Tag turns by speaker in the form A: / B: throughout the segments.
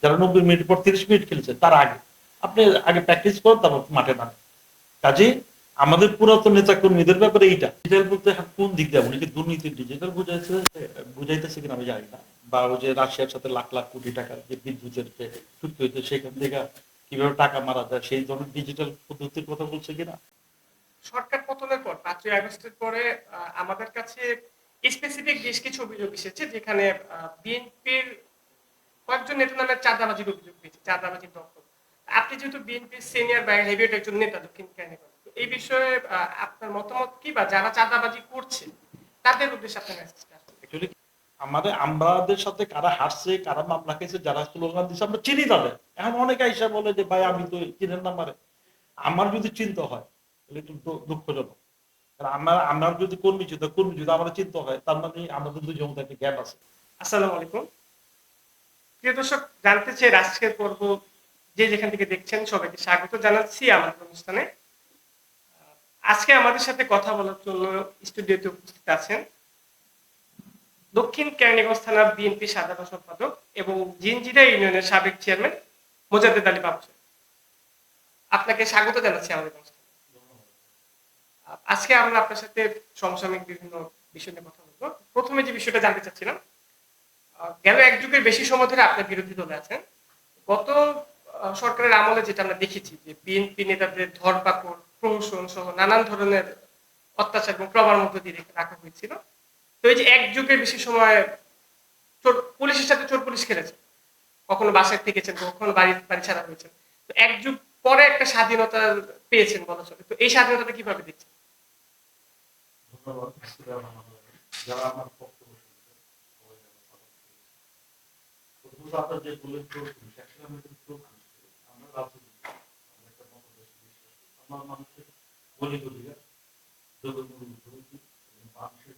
A: যারা 90 মিনিট পর 30 মিনিট খেলছে তার আগে আপনি আগে প্র্যাকটিস করেন, তারপর মাঠে নামেন। কাজে আমাদের পুরাতন নেতা কর্মীদের ব্যাপারে এইটা ডিজিটাল বলতে কোন দিক দিয়ে উনি কি দুর্নীতির ডিজিটাল বুঝাইতেছে কিনা আমি জানি না, বা ওই যে রাশিয়ার সাথে লাখ লাখ কোটি টাকার যে বিদ্যুতের যে চুক্তি হইতে সেখান থেকে কিভাবে টাকা মারা যায় সেই ধরনের ডিজিটাল পদ্ধতির কথা বলছে কিনা।
B: সরকার পতনের পর 5ই আগস্টের পরে আমাদের কাছে স্পেসিফিক বেশ কিছু অভিযোগ এসেছে, যেখানে বিএনপির কয়েকজন নেতা নামে চাঁদাবাজির অভিযোগ পেয়েছে, চাঁদাবাজির দখল। আপনি যেহেতু বিএনপির সিনিয়র বা হেভিওয়েট একজন নেতা দক্ষিণ কেরানীগঞ্জ, তো এই বিষয়ে আপনার মতামত কি, বা যারা চাঁদাবাজি করছে তাদের উদ্দেশ্যে আপনার মেসেজটা?
A: অ্যাকচুয়ালি আমাদের সাথে কারা হাসছে, কারা মামলা খেয়েছে, যারা স্লোগান দিচ্ছে আমরা চিনি তাদের। এখন অনেকে আইসা বলে যে ভাই আমি তো চিনেন না আমারে। আমার যদি চিন্তা হয় তাহলে একটু দুঃখজনক। কারণ আমার যদি কর্মী যদি আমার চিন্তা হয়, তার মানে আমাদের দুজনের মধ্যে একটা গ্যাপ আছে।
B: আসসালামু আলাইকুম। প্রিয় দর্শক, জানতে চাই আজকের পর্ব যে যেখান থেকে দেখছেন সবাইকে স্বাগত জানাচ্ছি আমাদের অনুষ্ঠানে। আজকে আমাদের সাথে কথা বলার জন্য স্টুডিওতে উপস্থিত আছেন দক্ষিণ কেরানীগঞ্জ থানা বিএনপি সাধারণ সম্পাদক এবং জিনজিরা ইউনিয়নের সাবেক চেয়ারম্যান মোজাদ্দেদ আলী বাবু। আপনাকে স্বাগত জানাচ্ছি আমাদের অনুষ্ঠানে। আজকে আমরা আপনার সাথে সমসাময়িক বিভিন্ন বিষয় নিয়ে কথা বলবো। প্রথমে যে বিষয়টা জানতে চাচ্ছিলাম, গেল এক যুগের বেশি সময় ধরে আপনার বিরোধী দলে আছেন। গত সরকারের আমলে যেটা আমরা দেখেছি যে বিএনপি নেতাদের ধরপাকড়, প্রহসন সহ নানান ধরনের অত্যাচার এবং প্রভার মধ্য দিয়ে রাখা হয়েছিল। তো এই যে এক যুগের বেশি সময় চোর পুলিশের সাথে চোর পুলিশ খেলেছে, কখনো বাসায় থেকেছেন, কখনো বাড়ি বাড়ি ছাড়া হয়েছে। তো এক যুগ পরে একটা স্বাধীনতা পেয়েছেন বলা চলে, তো এই স্বাধীনতাটা কিভাবে দেখছেন?
A: ধন্যবাদ। যারা আমার বক্তব্য শুনছেন সবাইকে প্রথমত আপনার যে বললেন আমি কিন্তু আমরা রাজনীতি আমরা একটা মতদেশে বিশ্বাস করি। আমার মানুষের মৌলিক অধিকার মানুষের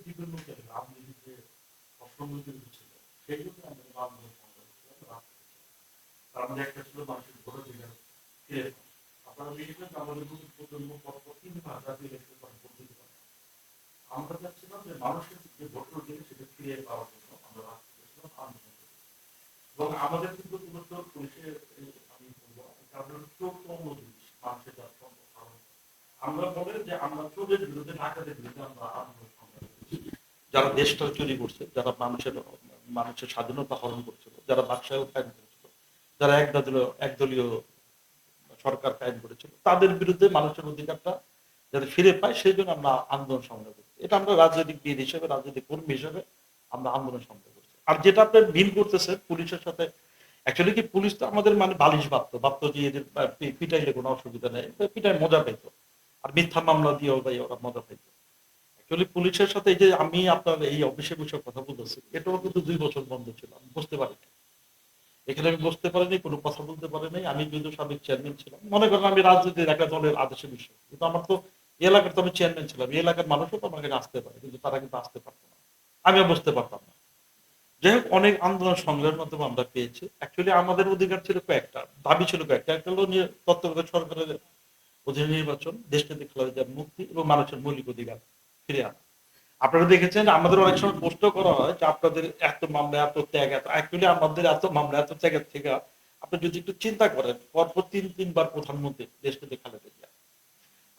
A: বিভিন্ন রাজনীতি যে অসঙ্গতি ছিল সেই জন্য আমাদের আন্দোলন সংগ্রাম তার মধ্যে একটা ছিল মানুষের ভোটাধিকার ফিরে পাওয়া। আপনারা দেখেছেন আমাদের নতুন প্রজন্ম পরপর 3বার জাতীয় ইলেকশন পদ্ধতি করে। আমরা চাচ্ছিলাম যে মানুষের যে ভোটের অধিকার সেটা ফিরে পাওয়ার জন্য আমরা রাজনীতি আন্দোলন করি। এবং আমাদের কিন্তু মূলত পুলিশের আমি বলবো কারণ চোখ কম জিনিস মানুষের যার সম্পর্ক আমরা বলে যে আমরা চোরের বিরুদ্ধে ডাকাতের বিরুদ্ধে আমরা আন্দোলন সংগ্রাম করছি। যারা দেশটা চুরি করছে, যারা মানুষের স্বাধীনতা হরণ করছিল, যারা ব্যবসায় কায়েম করেছিল, যারা একদলীয় সরকার কায়েম করেছিল, তাদের বিরুদ্ধে মানুষের অধিকারটা যাতে ফিরে পায় সেই জন্য আমরা আন্দোলন সংগ্রাম করছি। এটা আমরা রাজনৈতিক বীর হিসেবে, রাজনৈতিক কর্মী হিসেবে আমরা আন্দোলন সংগ্রাম করছি। আর যেটা আপনি ভিন করতেছে পুলিশের সাথে, অ্যাকচুয়ালি কি পুলিশ তো আমাদের মানে বালিশ ভাবতো যে এদের পিটাইলে কোনো অসুবিধা নেই, পিটাই মজা পাইতো, আর মিথ্যা মামলা দিয়েও ভাই ওরা মজা পাইতো। অ্যাকচুয়ালি পুলিশের সাথে এই যে আমি আপনার এই অফিসে বসে কথা বলতেছি, এটাও কিন্তু 2 বছর বন্ধ ছিল, আমি বুঝতে পারিনি। এখানে আমি বসতে পারিনি, কোনো কথা বলতে পারিনি। আমি যদিও সাবেক চেয়ারম্যান ছিলাম, মনে করেন আমি রাজনীতির একটা দলের আদেশে বিষয়, কিন্তু আমার তো এলাকার তো আমি চেয়ারম্যান ছিলাম, এই এলাকার মানুষও তো আমার কাছে আসতে পারে, কিন্তু তারা কিন্তু আসতে পারতো না, আমিও বুঝতে পারতাম না। যাই হোক, অনেক আন্দোলন সংগ্রামের মাধ্যমে আমরা পেয়েছি। অ্যাকচুয়ালি আমাদের অধিকার ছিল কয়েকটা, দাবি ছিল কয়েকটা। একটা হলো তত্ত্বাবধায়ক সরকারের অধীনে নির্বাচন, দেশটাতে খেলাধুলার মুক্তি এবং মানুষের মৌলিক অধিকার ফিরে আনা। আপনারা দেখেছেন আমাদের অনেক সময় প্রশ্ন করা হয় যে আপনাদের এত মামলা, এত ত্যাগ, এত অ্যাকচুয়ালি আমাদের এত মামলা, এত ত্যাগের থেকে আপনি যদি একটু চিন্তা করেন, পরপর 3বার প্রধানমন্ত্রী দেশটাতে খালেদা জিয়া,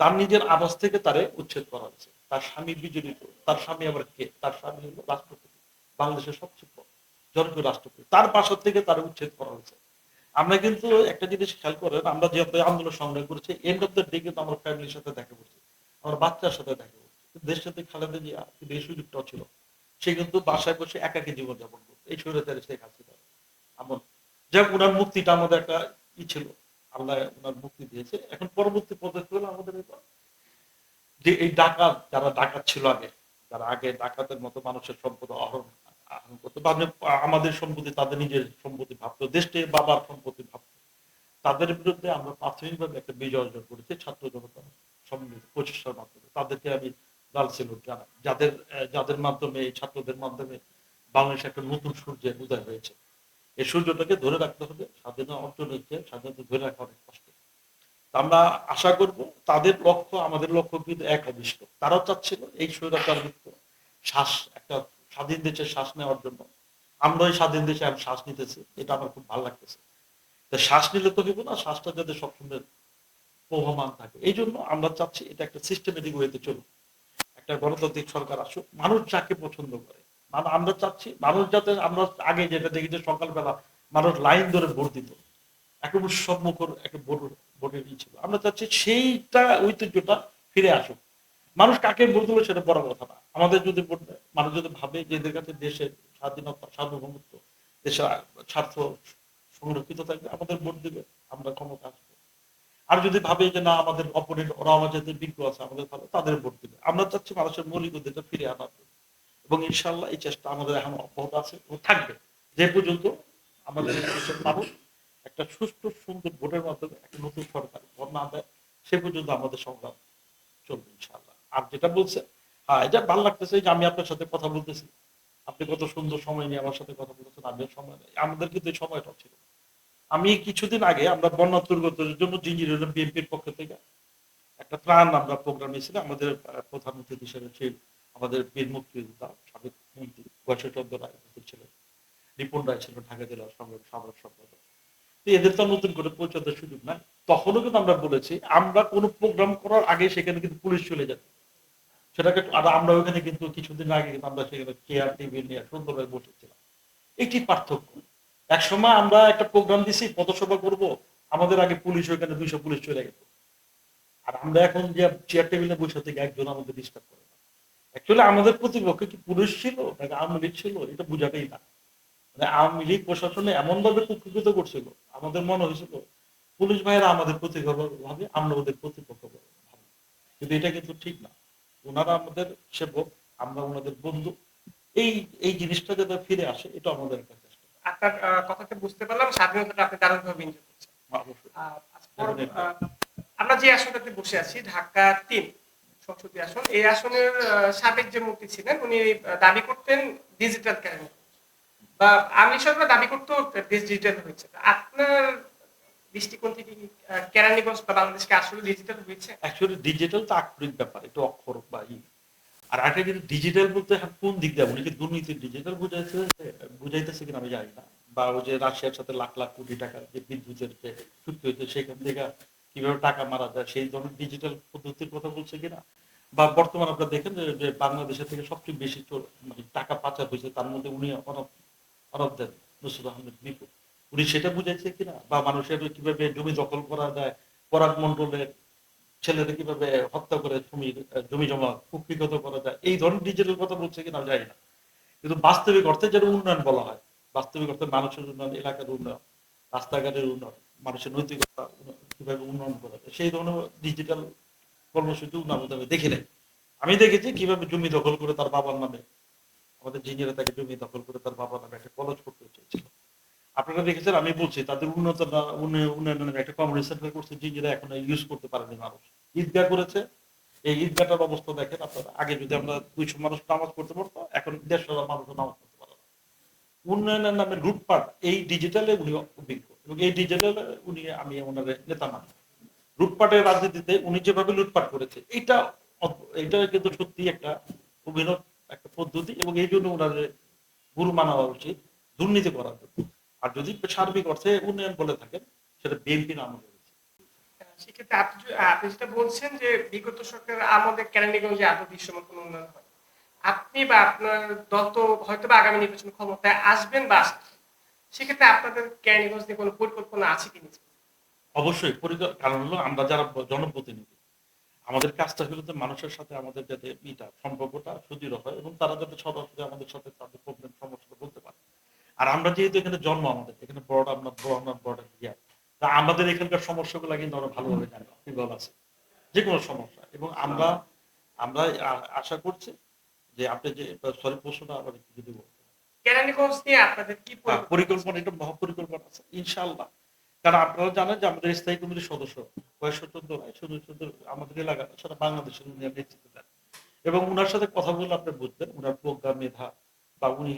A: তার নিজের আবাস থেকে তারে উচ্ছেদ করা হয়েছে। তার স্বামী বিজড়িত, তার স্বামী আবার কে? তার স্বামী হলো রাষ্ট্রপতি, বাংলাদেশের সবচেয়ে জনপ্রিয় রাষ্ট্রপতি, তার বাসা থেকে তার উচ্ছেদ করা হয়েছে। আমরা কিন্তু একটা জিনিস খেয়াল করেন, আমরা যেহেতু আন্দোলন সংগ্রাম করেছি, এন্ড অফ দ্য ডে কিন্তু আমরা ফ্যামিলির সাথে দেখা করছি, আমার বাচ্চার সাথে দেখা করছি। দেশের সাথে খালেদা জিয়া কিন্তু এই সুযোগটাও ছিল, সে কিন্তু বাসায় বসে একাকী জীবন যাপন করতো এই স্বৈরাচারী শেখ হাসিনা এমন। যাক, ওনার মুক্তিটা আমাদের একটা ই ছিল, আল্লাহ ওনার মুক্তি দিয়েছে। এখন পরবর্তী পদক্ষেপ হলো আমাদের যে এই ডাকাত, যারা ডাকাত ছিল আগে, যারা আগে ডাকাতের মতো মানুষের সম্পদ আহরণ করতো, বা আমাদের সম্পত্তি তাদের নিজের সম্পত্তি ভাবতো, দেশটি বাবার সম্পত্তি ভাবতো, তাদের বিরুদ্ধে আমরা প্রাথমিকভাবে একটা বিজয় অর্জন করেছি ছাত্র জনতা সম্মিলিত প্রচেষ্টার মাধ্যমে। তাদেরকে আমি লাল সেলুট জানাই, যাদের যাদের মাধ্যমে, এই ছাত্রদের মাধ্যমে বাংলাদেশে একটা নতুন সূর্যের উদয় হয়েছে। এই সূর্যটাকে ধরে রাখতে হবে, স্বাধীনতা অর্জনের চেয়ে স্বাধীনতা ধরে রাখা অনেক কষ্ট। আমরা আশা করব তাদের লক্ষ্য আমাদের লক্ষ্য কিন্তু এক অভিষ্ট। তারাও চাচ্ছিল এই স্বৈরাচার মুক্ত শ্বাস, একটা স্বাধীন দেশের শ্বাস নেওয়ার জন্য, আমরা ওই স্বাধীন দেশে আমি শ্বাস নিতেছি, এটা আমার খুব ভালো লাগতেছে। তা শ্বাস নিলে তো হইব না, শ্বাসটা যাতে সবসময় প্রবহমান থাকে। এই জন্য আমরা চাচ্ছি এটা একটা সিস্টেমেটিক ওয়েতে চলুক, একটা গণতান্ত্রিক সরকার আসুক, মানুষ যাকে পছন্দ করে। মানে আমরা চাচ্ছি মানুষ যাতে, আমরা আগে যেটা দেখি যে সকালবেলা মানুষ লাইন ধরে ভোট দিত, একটা উৎসব মুখর একটা ভোটের ই ছিল, আমরা চাচ্ছি সেইটা ঐতিহ্যটা ফিরে আসুক। মানুষ কাকে ভোট দেবে সেটা বড় কথা না, আমাদের যদি ভোট দেয়, মানুষ যদি ভাবে যে এদের কাছে দেশের স্বাধীনতা, সার্বভৌমত্ব, দেশের স্বার্থ সংরক্ষিত থাকবে, আমাদের ভোট দিবে, আমরা ক্ষমতা আসবো। আর যদি ভাবে যে না আমাদের অপরের, ওরা আমাদের বিজ্ঞ আছে, আমাদের ভালো, তাদের ভোট দিবে। আমরা চাচ্ছি মানুষের মৌলিক অধিকার ফিরে আনার জন্য। এবং ইনশাল্লাহ এই চেষ্টা আমাদের এখন অব্যাহত আছে ও থাকবে, যে পর্যন্ত আমাদের দেশের মানুষ একটা সুষ্ঠু সুন্দর ভোটের মাধ্যমে একটা নতুন সরকার ভোট না দেয়, সে পর্যন্ত আমাদের সংগ্রাম চলবে ইনশাল্লাহ। আর যেটা বলছে, হ্যাঁ এটা ভালো লাগতেছে যে আমি আপনার সাথে কথা বলতেছি, আপনি কত সুন্দর সময় নিয়ে আমার সাথে কথা বলতেছেন, আমিও সময় নেই, আমাদের কিন্তু এই সময়টা ছিল না। আমি কিছুদিন আগে আমরা বন্যা দুর্গতদের জন্য জিঞ্জির বিএনপির পক্ষ থেকে একটা ত্রাণ আমরা প্রোগ্রাম নিয়েছিলাম। আমাদের প্রধান অতিথি হিসেবে ছিল আমাদের বীর মুক্তিযোদ্ধা সাবেক মন্ত্রী বৈশ্বচন্দ্র রায় উপস্থিত ছিলেন, রিপন রায় ছিল ঢাকা জেলার সাধারণ সম্পাদক। তো এদের তো নতুন করে পৌঁছাতে সুযোগ নাই। তখনও কিন্তু আমরা বলেছি আমরা কোনো প্রোগ্রাম করার আগে সেখানে কিন্তু পুলিশ চলে যেত, সেটাকে। আর আমরা ওখানে কিন্তু কিছুদিন আগে কিন্তু আমরা সেখানে চেয়ার টেবিল নিয়ে সুন্দরভাবে বসেছিলাম। এটি পার্থক্য। এক সময় আমরা একটা প্রোগ্রাম দিছি, পথসভা করব, আমাদের আগে পুলিশ, ওইখানে 200 পুলিশ চলে গেছে। আর আমরা এখন যে চেয়ার টেবিলে বসে থেকে একজন আমাদের ডিস্টার্ব করে না। অ্যাকচুয়ালি আমাদের প্রতিপক্ষে কি পুলিশ ছিল নাকি আওয়ামী লীগ ছিল, এটা বুঝাটাই না। মানে আওয়ামী লীগ প্রশাসনে এমন ভাবে কুক্ষিগত করছিল, আমাদের মনে হয়েছিল পুলিশ ভাইয়েরা আমাদের প্রতিপক্ষ ভাবে, আমরা ওদের প্রতিপক্ষ ভাবি। কিন্তু এটা কিন্তু ঠিক না, ওনারা আমাদের সেবক, আমরা ওনাদের বন্ধু। এই এই জিনিসটা যাতে ফিরে আসে, এটা আমাদের একটা চেষ্টা।
B: আপনার কথাতে বুঝতে পারলাম স্বাধীনতাটা আপনি দারুণভাবে এনজয় করছেন।
A: অবশ্যই।
B: আচ্ছা, আমরা যে আসনটাতে বসে আছি ঢাকা ৩ সংসদীয় আসন, এই আসনের সাবেক যে মন্ত্রী ছিলেন উনি দাবি করতেন ডিজিটাল ক্যালেন্ডার, বা আমি সরকার দাবি করতো দেশ ডিজিটাল হয়েছে। আপনার দৃষ্টিকোণ থেকে কি কেরানীগঞ্জ বা বাংলাদেশকে আসলে ডিজিটাল হয়েছে?
A: অ্যাকচুয়ালি ডিজিটাল তো আক্ষরিক ব্যাপার, একটু অক্ষর বা আর একটা কিন্তু ডিজিটাল বলতে কোন দিক দিয়ে, উনি কি দুর্নীতির ডিজিটাল বুঝাইতেছে কিনা আমি জানি না। বা ওই যে রাশিয়ার সাথে লাখ লাখ কোটি টাকার যে বিদ্যুতের যে চুক্তি হয়েছে, সেখান থেকে কিভাবে টাকা মারা যায়, সেই ধরনের ডিজিটাল পদ্ধতির কথা বলছে কিনা। বা বর্তমানে আপনারা দেখেন যে বাংলাদেশের থেকে সবচেয়ে বেশি মানে টাকা পাচার হয়েছে, তার মধ্যে উনি অনব দেন, নসরুল আহমেদ বিপু। উনি সেটা বুঝাইছে কিনা, বা মানুষের কিভাবে জমি দখল করা যায়, পরাগ মন্ডলের ছেলেদের কিভাবে হত্যা করে জমি জমা কুক্ষিগত করা যায়, এই ধরনের ডিজিটাল কথা বলছে কিনা জানি না। কিন্তু বাস্তবিক অর্থে যেটা উন্নয়ন বলা হয়, বাস্তবিক অর্থে মানুষের উন্নয়ন, এলাকার উন্নয়ন, রাস্তাঘাটের উন্নয়ন, মানুষের নৈতিকতা কিভাবে উন্নয়ন করা যায়, সেই ধরনের ডিজিটাল কর্মসূচি উন্নয়ন আমি দেখি নাই। আমি দেখেছি কিভাবে জমি দখল করে তার বাবার নামে, আমাদের জিনিয়ারা তাকে জমি দখল করে তার বাবার নামে একটা কলেজ করতে চেয়েছিল। আপনারা দেখেছেন, আমি বলছি তাদের উন্নয়নের একটা কমিউনিটি সেন্টার করছে, জিনিয়ারা এখন ইউজ করতে পারেনি মানুষ। ঈদগাহ করেছে, এই ঈদগাহটার অবস্থা দেখেন আপনারা। আগে যদি আমরা 200 মানুষ নামাজ পড়তে পারতো, এখন 150,000 মানুষ নামাজ পড়তে পারে না। উন্নয়নের নামে লুটপাট, এই ডিজিটালে উনি অভিজ্ঞ, এবং এই ডিজিটালে উনি, আমি ওনার নেতা মানি। লুটপাটের রাজনীতিতে উনি যেভাবে লুটপাট করেছে, এটা কিন্তু সত্যি একটা অভিনব একটা পদ্ধতি, এবং এই জন্য ওনার গুরু মানা উচিত দুর্নীতি করার জন্য। আর যদি সার্বিক অর্থে উন্নয়ন বলে থাকেন, সেটা বিএনপি নাম রয়েছে।
B: সেক্ষেত্রে আপনি যেটা বলছেন যে বিগত সরকারের আমলে কেরানীগঞ্জে আদৌ দৃশ্যমান কোনো উন্নয়ন হয়, আপনি বা আপনার দল তো হয়তো বা আগামী নির্বাচন ক্ষমতায় আসবেন বা আসবেন, সেক্ষেত্রে আপনাদের কেরানীগঞ্জ নিয়ে কোনো পরিকল্পনা আছে কিনা?
A: অবশ্যই কারণ হলো আমরা যারা জনপ্রতিনিধি, আমাদের কাজটা হলো যে মানুষের সাথে আমাদের যাতে সম্পর্কটা সুদৃঢ় হয়, এবং তারা যাতে সরাসরি আমাদের সাথে তাদের প্রবলেম সমস্যাটা বলতে পারে। আর আমরা যেহেতু এখানে জন্ম, আমাদের এখানে বড় ইয়া, তা আমাদের এখানকার সমস্যাগুলো কিন্তু আমরা ভালোভাবে জানি, ইনভলভ আছে যে কোনো সমস্যা। এবং আমরা আমরা আশা করছি যে আপনি যে, সরি প্রশ্নটা আবার একটু যদি বলতেন।
B: কেরানীগঞ্জ নিয়ে আপনাদের কি
A: পরিকল্পনা, এটা মহাপরিকল্পনা আছে ইনশাআল্লাহ। কারণ আপনারা জানেন যে আমাদের স্থায়ী কমিটির সদস্য বয়স 14 রায়, শুধু আমাদের এলাকাটা সারা বাংলাদেশের উনি নেতৃত্ব দেন। এবং উনার সাথে কথা বললে আপনি বুঝবেন উনার প্রজ্ঞা, মেধা, বা উনি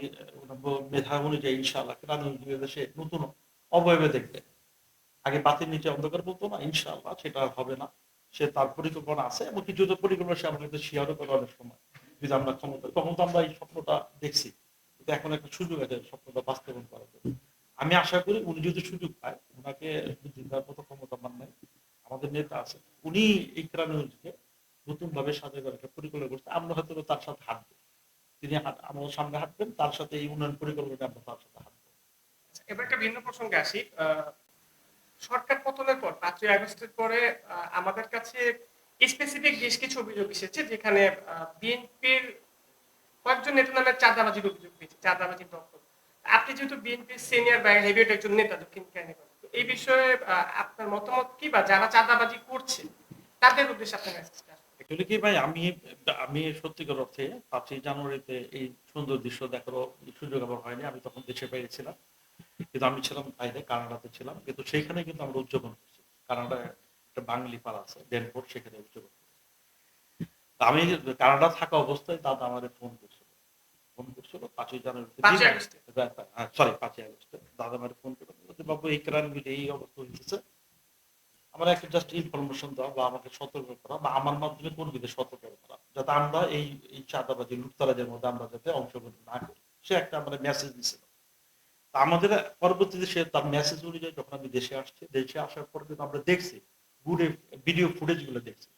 A: মেধা অনুযায়ী ইনশাআল্লাহ সে নতুন অবয়বে দেখবে। আগে বাতির নিচে অন্ধকার বলতো না, ইনশাআল্লাহ সেটা হবে না। সে তার পরিকল্পনা আছে, এবং কিছু পরিকল্পনা সে আমাদের শেয়ারও করে অনেক সময়, যদি আমরা ক্ষমতা, তখন তো আমরা এই স্বপ্নটা দেখছি কিন্তু এখন একটা সুযোগ আছে স্বপ্নটা বাস্তবায়ন করার জন্য। আমি আশা করি উনি যদি সুযোগ পায়, ওনাকে বুদ্ধি দেওয়ার মতো ক্ষমতা আমার নাই, আমাদের নেতা আছে, উনি এই ক্রান্তিকে নতুন ভাবে সাজাবার একটা পরিকল্পনা করছে। আমরা হয়তো তার সাথে হাঁটবো, তিনি আমাদের সামনে হাঁটবেন, তার সাথে এই উন্নয়ন পরিকল্পনা আমরা তার সাথে হাঁটবো।
B: আচ্ছা, এবার একটা ভিন্ন প্রসঙ্গে আসি। সরকার পতনের পর 5ই আগস্টের পরে আমাদের কাছে স্পেসিফিক বেশ কিছু অভিযোগ এসেছে, যেখানে বিএনপির কয়েকজন নেতা নামে চাঁদাবাজির অভিযোগ পেয়েছে, চাঁদাবাজির দখল। আপনি যেহেতু বিএনপির সিনিয়র বা হেভিওয়েট একজন নেতা দক্ষিণ কেরানীগঞ্জ, তো এই বিষয়ে আপনার মতামত কি, বা যারা চাঁদাবাজি করছে তাদের উদ্দেশ্যে আপনার মেসেজটা?
A: অ্যাকচুয়ালি কি ভাই, আমি আমি সত্যিকার অর্থে 5ই জানুয়ারিতে এই সুন্দর দৃশ্য দেখার সুযোগ আমার হয়নি। আমি তখন দেশে বাইরে ছিলাম, কিন্তু আমি ছিলাম বাইরে, কানাডাতে ছিলাম, কিন্তু সেইখানে কিন্তু আমরা উদযাপন করছি। কানাডায় একটা বাঙালি পাড়া আছে ডেনপোর্ট, সেখানে উদযাপন করছি। তা আমি কানাডা থাকা অবস্থায় দাদা আমার ফোন করছিল 5ই জানুয়ারিতে,
B: 5ই আগস্টে?
A: সরি 5ই আগস্টে দাদা আমার ফোন করে বলল যে, বাবু এই ক্রাইমগুলি এই অবস্থা হইতেছে, আমার একটা জাস্ট ইনফরমেশন দেওয়া বা আমাকে সতর্ক করা বা আমার মাধ্যমে কর্মীদের সতর্ক করা, যাতে আমরা এই এই চাঁদাবাজি লুটতরাজের মধ্যে আমরা যাতে অংশগ্রহণ না করি। সে একটা আমাদের মেসেজ দিছিল। তা আমাদের পরবর্তীতে সে তার মেসেজ অনুযায়ী যখন আমি দেশে আসছি, দেশে আসার পর কিন্তু আমরা দেখছি ঘুরে ভিডিও ফুটেজ গুলো দেখছি,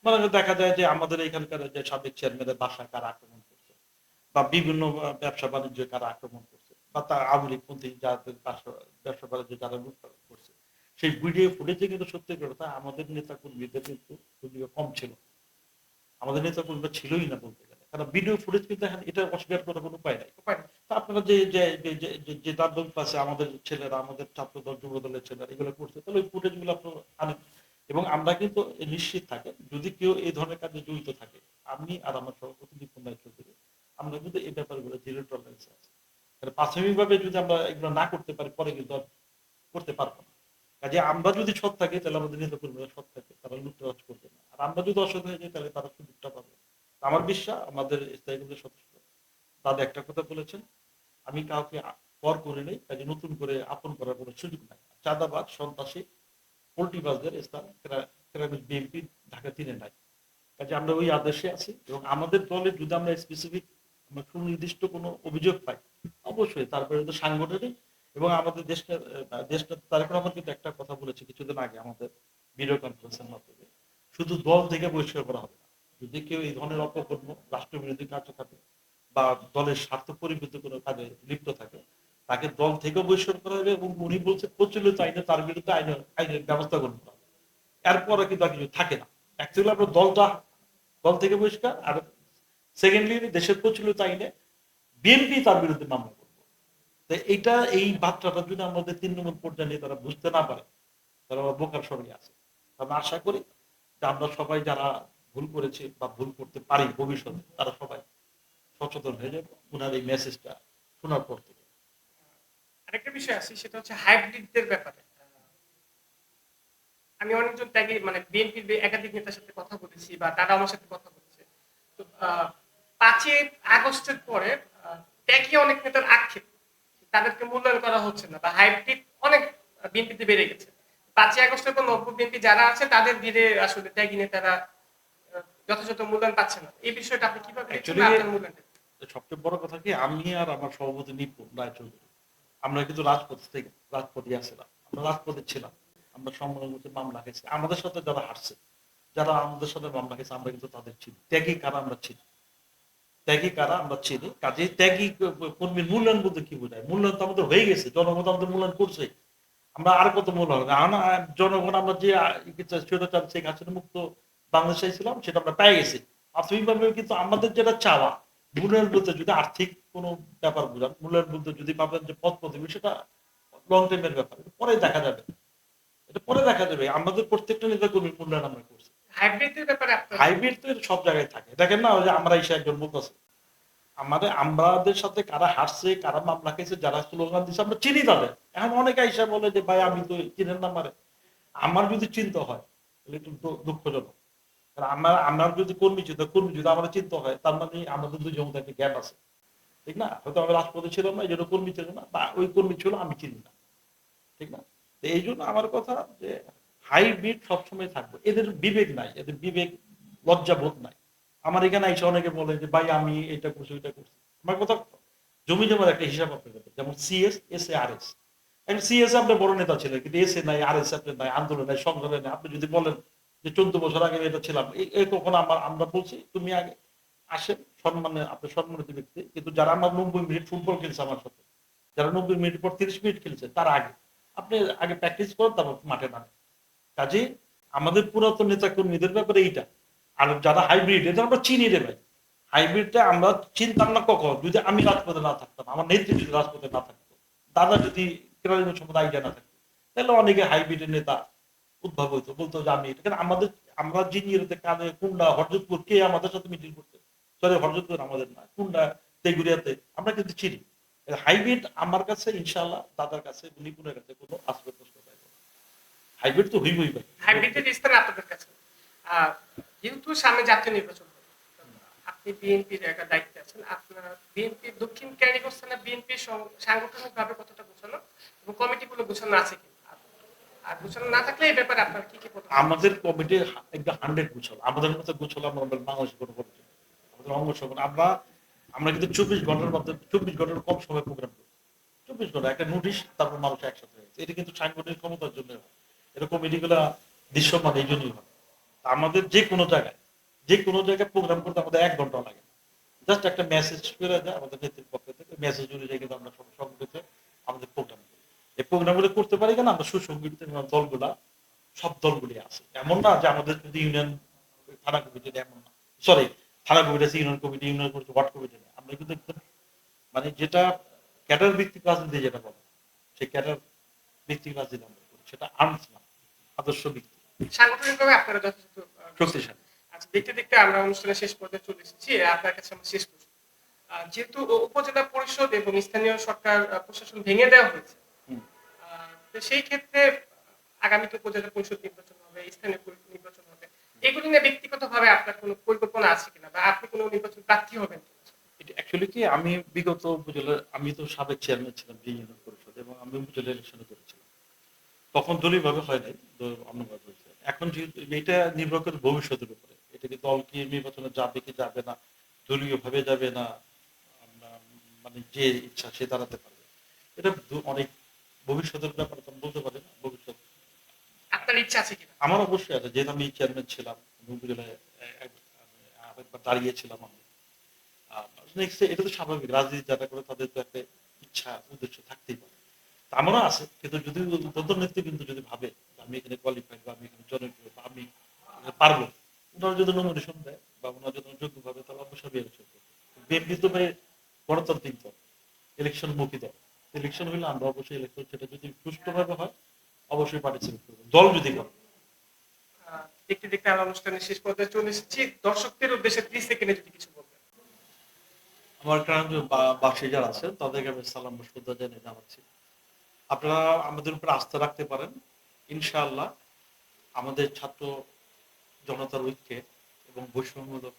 A: মানে দেখা যায় যে আমাদের এখানকার যে সাবেক চেয়ারম্যানের বাসায় কারা আক্রমণ করছে, বা বিভিন্ন ব্যবসা বাণিজ্য কারা আক্রমণ করছে, বা তার আওয়ামী লীগপন্থী যাদের ব্যবসা বাণিজ্য যারা লুটপাট করছে, সেই ভিডিও ফুটেজে কিন্তু সত্যি কথা আমাদের নেতা কর্মীদের কিন্তু যদিও কম ছিল, আমাদের নেতা কর্মীরা ছিলই না বলতে গেলে, কারণ ভিডিও ফুটেজ কিন্তু এখন এটা অস্বীকার করার কোনো উপায় নাই।
B: উপায় নেই।
A: তা আপনারা যে যে যে দার্দন ক্লাসে আমাদের ছেলেরা, আমাদের ছাত্র দল যুব দলের ছেলেরা এগুলো করছে, তাহলে ওই ফুটেজ গুলো আপনার আনেন। এবং আমরা কিন্তু নিশ্চিত থাকেন, যদি কেউ এই ধরনের কাজে জড়িত থাকে, আমি আর আমার সভাপতি দীপন রায় চৌধুরী, আমরা কিন্তু এই ব্যাপারগুলো জিরো টলারেন্স আছে। প্রাথমিকভাবে যদি আমরা এগুলো না করতে পারি, পরে কিন্তু আর করতে পারবো না। কাজে আমরা যদি সৎ থাকি, তাহলে আমাদের নেতা কর্মীরা সৎ থাকে, তারা লুটতরাজ করবে না। আর আমরা যদি অসৎ হয়ে যাই, তাহলে তারা সুযোগটা পাবে। আমার বিশ্বাস আমাদের স্থায়ী কমিটির সদস্য তাদের একটা কথা বলেছেন, আমি কাউকে পর করে নেই, কাজে নতুন করে আপন করার কোনো সুযোগ নাই। চাঁদাবাজ, সন্ত্রাসী, পোল্ট্রিবাজদের স্থান বিএনপি ঢাকা 3-এ নাই। কাজে আমরা ওই আদেশে আছি, এবং আমাদের দলে যদি আমরা স্পেসিফিক আমরা সুনির্দিষ্ট কোনো অভিযোগ পাই, অবশ্যই তার বিরুদ্ধে সাংগঠনিক এবং আমাদের দেশটা তারেক রহমান কিন্তু একটা কথা বলেছে কিছুদিন আগে আমাদের ভিডিও কনফারেন্সের মাধ্যমে, শুধু দল থেকে বহিষ্কার করা হবে না, যদি কেউ এই ধরনের অপকর্ম, রাষ্ট্রবিরোধী কার্যকলাপে বা দলের স্বার্থ পরিবর্তিত কোনো কাজে লিপ্ত থাকে, তাকে দল থেকে বহিষ্কার করা হবে, এবং উনি বলছে প্রচলিত আইনে তার বিরুদ্ধে আইনের ব্যবস্থা গ্রহণ করা হবে। এরপরে কিন্তু আর কিছু থাকে না। অ্যাকচুয়ালি আমরা দল থেকে বহিষ্কার, আর সেকেন্ডলি দেশের প্রচলিত আইনে বিএনপি তার বিরুদ্ধে মামলা করবো। তো এইটা, এই বার্তাটা যদি আমাদের তৃণমূল পর্যায়ে নিয়ে তারা বুঝতে না পারে, তারা বোকার সঙ্গে আছে। আমি আশা করি যে আমরা সবাই যারা ভুল করেছি বা ভুল করতে পারি ভবিষ্যতে, তারা সবাই সচেতন হয়ে যাবে ওনার এই মেসেজটা শোনার পর থেকে।
B: আরেকটা বিষয় আছে, সেটা হচ্ছে হাইব্রিডদের ব্যাপারে। আমি অনেকজন ত্যাগী মানে বিএনপির একাধিক নেতার সাথে কথা বলেছি, বা তারা আমার সাথে কথা বলেছে। তো 5ই আগস্টের পরে ত্যাগী অনেক নেতার আক্ষেপ, তাদেরকে মূল্যায়ন করা হচ্ছে না, বা হাইব্রিড অনেক বিএনপিতে বেড়ে গেছে। 5ই আগস্টের পর নব্য বিএনপি যারা আছে, তাদের ধীরে আসলে ত্যাগী নেতারা যথাযথ মূল্যায়ন পাচ্ছে না। এই বিষয়টা আপনি কিভাবে দেখছেন, বা আপনার মূল্যায়নটা?
A: সবচেয়ে বড় কথা কি, আমি আর আমার সভাপতি নিপুণ রায়চৌধুরী, আমরা কিন্তু রাজপথে আসছিলাম, আমরা রাজপথে ছিলাম, আমরা সম্মেলন করতে মামলা খেয়েছি, আমাদের সাথে যারা হারছে, যারা আমাদের সাথে মামলা খেয়েছে, আমরা কিন্তু তাদের চিনি। ত্যাগী কারা আমরা চিনি, ত্যাগী কারা আমরা চিনি। কাজে ত্যাগী কর্মীর মূল্যায়ন বলতে কি বোঝায়? মূল্যায়ন তো আমাদের হয়ে গেছে, জনগণ আমাদের মূল্যায়ন করছে। আমরা আর কত মূল্য হবে? জনগণ আমরা যে স্বৈরাচার শেখ হাসিনা মুক্ত বাংলাদেশ ছিলাম, সেটা আমরা পেয়ে গেছি প্রাথমিকভাবে। কিন্তু আমাদের যেটা চাওয়া, মূল্যায়ন বলতে যদি আর্থিক কোনো ব্যাপার বোঝান, মূল্যায়ন বলতে যদি ভাবেন যে পথ প্রতিবে, সেটা লং টাইমের ব্যাপার, পরে দেখা যাবে, এটা পরে দেখা যাবে। আমাদের প্রত্যেকটা নেতা কর্মীর মূল্যায়ন আমরা করছি।
B: হাইব্রিডদের ব্যাপারে আপনার?
A: হাইব্রিড তো সব জায়গায় থাকে, দেখেন না, ওই যে আমরা এসে একজন বলতেছে আমাদের সাথে কারা হারছে, কারা মামলা খেয়েছে, যারা স্লোগান দিচ্ছে, আমরা চিনি তাদের। এখন অনেকে আইসা বলে যে ভাই আমি তো চিনেন না মারে। আমার যদি চিন্তা হয় তাহলে একটু দুঃখজনক। আমার যদি কর্মী যদি আমার চিন্তা হয়, তার মানে আমাদের দুজন মধ্যে একটা গ্যাপ আছে, ঠিক না? হয়তো আমি রাজপথে ছিলাম না, এই জন্য কর্মী ছিল না, বা ওই কর্মী ছিল আমি চিনি না, ঠিক না? তো এই জন্য আমার কথা যে হাইব্রিড সবসময় থাকবে, এদের বিবেক নাই, এদের বিবেক লজ্জা বোধ নাই। আমার এখানে এসে অনেকে বলে যে ভাই আমি এটা করছি ওইটা করছি। আমার কথা, জমি জমার একটা হিসাব আপনি করবেন, যেমন সিএস, এস এ, আর এস। এখন সিএস আপনার বড় নেতা ছিলেন, কিন্তু এস এ নাই, আর এস আপনার নাই, আন্দোলন নাই, সংগ্রামে নাই। আপনি যদি বলেন যে 14 বছর আগে এটা ছিলাম, এই কখন আমরা বলছি তুমি আগে আসেন, সম্মানে আপনি সম্মানিত ব্যক্তি, কিন্তু যারা আমার 90 মিনিট ফুটবল খেলছে আমার সাথে, যারা 90 মিনিট পর 30 মিনিট খেলছে, তার আগে আপনি আগে প্র্যাকটিস করেন, তারপর মাঠে নামেন। কাজে আমাদের পুরাতন নেতা কর্মীদের ব্যাপারে এইটা। আর যারা হাইব্রিড, এটা আমরা চিনি রে ভাই। হাইব্রিডটা আমরা চিনতাম না কখন, যদি আমি রাজপথে না থাকতাম, আমার নেত্রী যদি রাজপথে না থাকতো, দাদা যদি কেরানীগঞ্জ সম্বন্ধে আইডিয়া না থাকতো, তাহলে অনেকে হাইব্রিডের নেতা উদ্ভব হইতো, বলতো যে আমি এটা। কারণ আমাদের, আমরা জিনিয়ারিতে কানে, কুন্ডা, হরজতপুর, কে আমাদের সাথে মিটিং করতে, সরি হরজতপুর আমাদের না, কুন্ডা, তেগুড়িয়াতে আমরা কিন্তু চিনি। হাইব্রিড আমার কাছে ইনশাআল্লাহ, দাদার কাছে, নিপুণের কাছে কোনো আশ্রয় প্রশ্ন পাইব না। হাইব্রিড তো হইবই ভাই।
B: হাইব্রিডের স্থান আপনাদের কাছে। যেহেতু সামনে জাতীয় নির্বাচন হবে, আপনি বিএনপির একটা দায়িত্বে আছেন, আপনার বিএনপির দক্ষিণ কেরানীগঞ্জ থানা বিএনপির সাংগঠনিক ভাবে কতটা গোছানো এবং কমিটিগুলো গোছানো আছে কি, আর গোছানো না থাকলে এই ব্যাপারে আপনার কি কি পদক্ষেপ?
A: আমাদের কমিটি একদম 100 গুছাল, আমাদের মতো গুছাল আমরা বাংলাদেশ কোনো কমিটি, আমাদের অঙ্গ সংগঠন। আমরা আমরা কিন্তু 24 ঘন্টার মধ্যে, 24 ঘন্টার কম সময় প্রোগ্রাম করি। 24 ঘন্টা একটা নোটিশ, তারপর মানুষ একসাথে হয়েছে। এটা কিন্তু সাংগঠনিক ক্ষমতার জন্য হয়, এটা কমিটিগুলা দৃশ্যমান এই জন্যই হয়। আমাদের যে কোনো জায়গায় প্রোগ্রাম করতে আমাদের 1 ঘন্টা লাগে। জাস্ট একটা মেসেজ করে দেয় আমাদের নেতৃত্বের পক্ষ থেকে, মেসেজ অনুযায়ী কিন্তু আমরা সব সংগঠিত আমাদের প্রোগ্রাম করি। এই প্রোগ্রামগুলো করতে পারি কেন, আমরা সুসংগঠিত দলগুলা, সব দলগুলি আছে। এমন না যে আমাদের যদি ইউনিয়ন থানা কমিটি, এমন না, সরি, থানা কমিটি আছে, union committee, union committee, word committee নেই। আমরা কিন্তু একদম মানে যেটা ক্যাডার ভিত্তিক রাজনীতি যেটা বলে, সেই ক্যাডার ভিত্তিক রাজনীতি আমরা করি, সেটা আর্মস না, আদর্শ ভিত্তিক,
B: সাংগঠনিকভাবে আপনারা যথেষ্ট
A: শক্তিশালী।
B: আচ্ছা, দেখতে দেখতে আমরা অনুষ্ঠানের শেষ পর্যায়ে চলে এসেছি। আপনার কাছে আমার শেষ প্রশ্ন, যেহেতু উপজেলা পরিষদ এবং স্থানীয় সরকার প্রশাসন ভেঙে দেওয়া হয়েছে, তো সেই ক্ষেত্রে আগামীতে উপজেলা পরিষদ নির্বাচন হবে, স্থানীয় নির্বাচন হবে, এগুলি নিয়ে ব্যক্তিগতভাবে আপনার কোনো পরিকল্পনা আছে কিনা, বা আপনি কোনো নির্বাচন প্রার্থী হবেন কিনা?
A: এটা অ্যাকচুয়ালি কি, আমি বিগত উপজেলা, আমি তো সাবেক চেয়ারম্যান ছিলাম ইউনিয়ন পরিষদ, এবং আমি উপজেলা ইলেকশনে করেছিলাম। তখন দলীয় ভাবে হয় নাই, অন্যভাবে হয়েছে। এখন যেহেতু এটা নির্ভর করে ভবিষ্যতের উপরে, এটা কি দল কি নির্বাচনে যাবে কি যাবে না, দলীয় ভাবে যাবে না, মানে যে ইচ্ছা সে দাঁড়াতে পারবে, এটা অনেক ভবিষ্যতের ব্যাপার, তো আমি বলতে পারি না ভবিষ্যৎ।
B: আপনার ইচ্ছা আছে কিনা?
A: আমার অবশ্যই আছে, যেহেতু আমি চেয়ারম্যান ছিলাম, আমি উপজেলায় আরেকবার দাঁড়িয়েছিলাম আমি। নেক্সট, এটা তো স্বাভাবিক, রাজনীতি যারা করে তাদের তো একটা ইচ্ছা উদ্দেশ্য থাকতেই পারে। আমারও আছে, কিন্তু যদি উদ্বোধন নেতৃবৃন্দ যদি ভাবে আমি এখানে কোয়ালিফাইড, বা আমি এখানে জনপ্রিয়, বা আমি পারবো, ওনারা যদি নমিনেশন দেয় বা ওনারা যদি যোগ্য ভাবে, তাহলে অবশ্যই ইলেকশন করবে। বিএনপি তো ভাই গণতান্ত্রিক দল, ইলেকশন মুখী দল। ইলেকশন হলে আমরা অবশ্যই ইলেকশন, সেটা যদি সুষ্ঠুভাবে হয় অবশ্যই পার্টিসিপেট করবো, দল যদি করে।
B: দেখতে দেখতে আমরা অনুষ্ঠানের শেষ পর্যায়ে চলে এসেছি। দর্শকদের উদ্দেশ্যে 30 সেকেন্ডে যদি কিছু বলতেন।
A: আমার বাসী যারা আছে তাদেরকে আমি সালাম ও শ্রদ্ধা জানিয়ে জানাচ্ছি। আপনারা আমাদের উপর আস্থা রাখতে পারেন, ইনশাআল্লাহ আমাদের ছাত্র জনতার ঐক্যে এবং বৈষম্যমূলক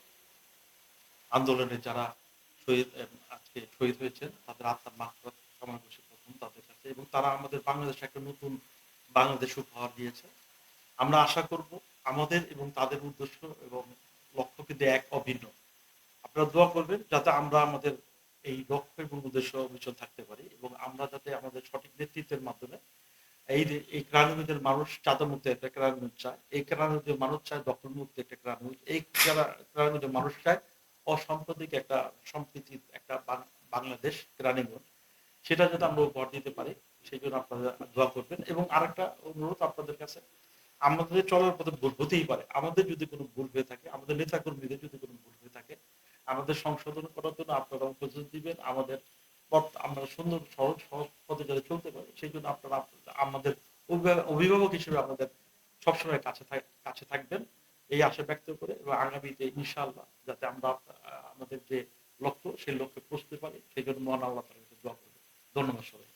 A: আন্দোলনে যারা আজকে শহীদ হয়েছেন, তাদের আত্মার মাগফিরাত কামনা করছি প্রথম তাদের কাছে, এবং তারা আমাদের বাংলাদেশে একটা নতুন বাংলাদেশ উপহার দিয়েছে। আমরা আশা করব আমাদের এবং তাদের উদ্দেশ্য এবং লক্ষ্য কিন্তু এক, অভিন্ন। আপনারা দোয়া করবেন যাতে আমরা আমাদের এই লক্ষ্য এবং উদ্দেশ্য অবিচল থাকতে পারি, এবং আমরা যাতে আমাদের সঠিক নেতৃত্বের মাধ্যমে এই কেরানীগঞ্জের মানুষ চাঁদামুক্ত একটা কেরানীগঞ্জ চায়, এই কেরানীগঞ্জের মানুষ চায় দখলমুক্ত একটা কেরানীগঞ্জ, এই কেরানীগঞ্জের মানুষ চায় অসাম্প্রদায়িক একটা সম্প্রীতির একটা বাংলাদেশ কেরানীগঞ্জ। সেটা যাতে আমরা উপহার দিতে পারি, সেই জন্য আপনারা দোয়া করবেন। এবং আরেকটা অনুরোধ আপনাদের কাছে, আমাদের চলার পথে ভুল হতেই পারে, আমাদের যদি কোনো ভুল হয়ে থাকে, আমাদের নেতা কর্মীদের যদি কোনো ভুল হয়ে থাকে, আমাদের সংশোধন করার জন্য আপনারা উপদেশ দিবেন। আমাদের পথ আমরা সুন্দর সহজ পথে যাতে চলতে পারি, সেই জন্য আপনারা আমাদের অভিভাবক হিসেবে আমাদের সবসময় কাছে থাকবেন, এই আশা ব্যক্ত করে, এবং আগামীতে ইনশাআল্লাহ যাতে আমরা আমাদের যে লক্ষ্য, সেই লক্ষ্যে পৌঁছতে পারি, সেই জন্য মহান আল্লাহ তাআলার কাছে দোয়া করব। ধন্যবাদ সবাই।